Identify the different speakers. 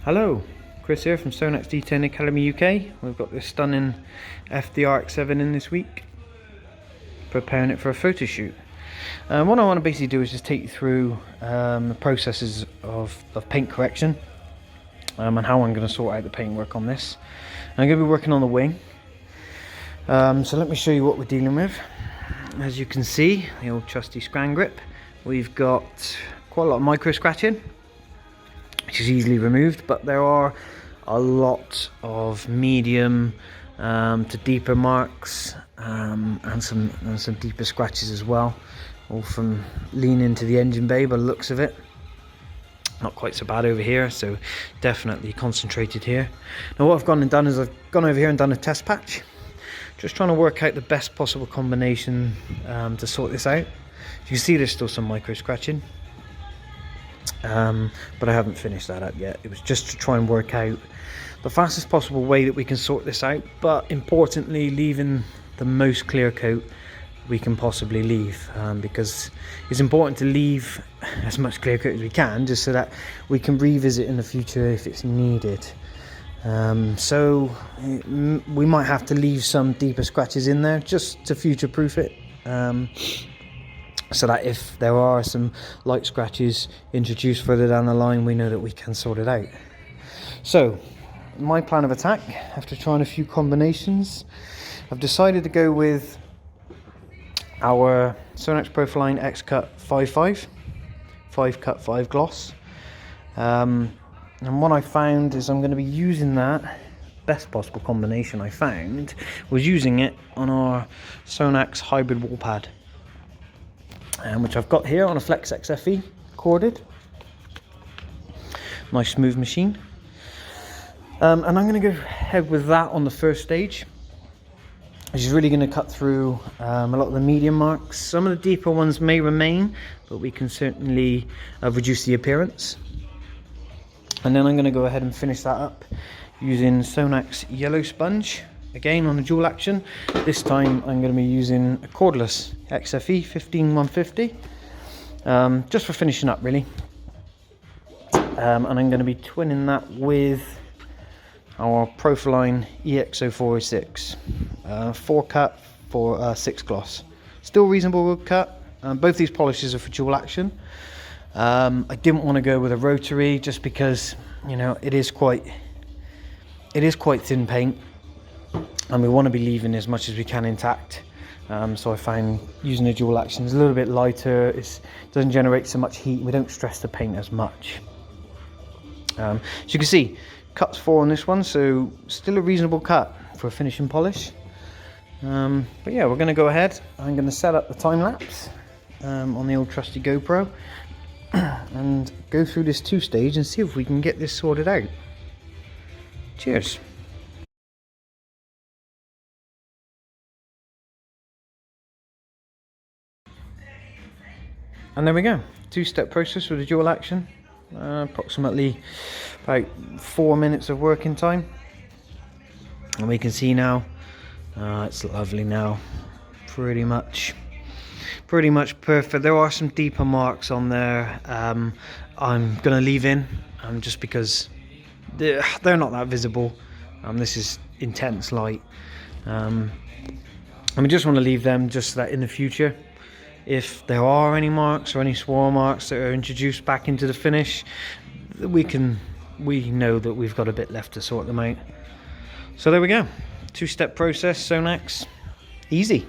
Speaker 1: Hello, Chris here from SONAX D10 Academy UK. We've got this stunning RX7 in this week, preparing it for a photo shoot. What I want to basically do is just take you through the processes of paint correction and how I'm going to sort out the paintwork on this. I'm going to be working on the wing, so let me show you what we're dealing with. As you can see, the old trusty scran grip. We've got quite a lot of micro scratching, which is easily removed, but there are a lot of medium to deeper marks and some deeper scratches as well, all from leaning into the engine bay by the looks of it. Not quite so bad over here, so definitely concentrated here. Now what I've gone and done is I've gone over here and done a test patch, just trying to work out the best possible combination to sort this out. You can see there's still some micro scratching, but I haven't finished that up yet. It was just to try and work out the fastest possible way that we can sort this out, but importantly leaving the most clear coat we can possibly leave, because it's important to leave as much clear coat as we can, just so that we can revisit in the future if it's needed. So we might have to leave some deeper scratches in there just to future proof it, so that if there are some light scratches introduced further down the line, we know that we can sort it out. So my plan of attack, after trying a few combinations, I've decided to go with our SONAX Profiline X-Cut 5.5 cut 5 gloss, and what I found is I'm going to be using that. Best possible combination I found was using it on our SONAX hybrid wall pad, which I've got here on a Flex XFE corded. Nice smooth machine. And I'm going to go ahead with that on the first stage, which is really going to cut through a lot of the medium marks. Some of the deeper ones may remain, but we can certainly reduce the appearance. And then I'm going to go ahead and finish that up using SONAX yellow sponge, again on a dual action. This time I'm going to be using a cordless XFE 15150, just for finishing up really. And I'm going to be twinning that with our Profiline EX0406 4 cut for 6 gloss. Still reasonable wood cut. Both these polishes are for dual action. I didn't want to go with a rotary just because, you know, it is quite thin paint, and we want to be leaving as much as we can intact. So I find using a dual action is a little bit lighter. It doesn't generate so much heat. We don't stress the paint as much. As you can see, cuts 4 on this one, so still a reasonable cut for a finishing polish. But yeah, we're going to go ahead. I'm going to set up the time lapse on the old trusty GoPro and go through this 2-stage and see if we can get this sorted out. Cheers. And there we go, 2-step process with a dual action, approximately about 4 minutes of working time, and we can see now it's lovely now, pretty much perfect. There are some deeper marks on there. I'm gonna leave in just because they're not that visible. This is intense light, and we just want to leave them just so that in the future, if there are any marks or any swirl marks that are introduced back into the finish, we know that we've got a bit left to sort them out. So there we go, 2-step process, SONAX, easy.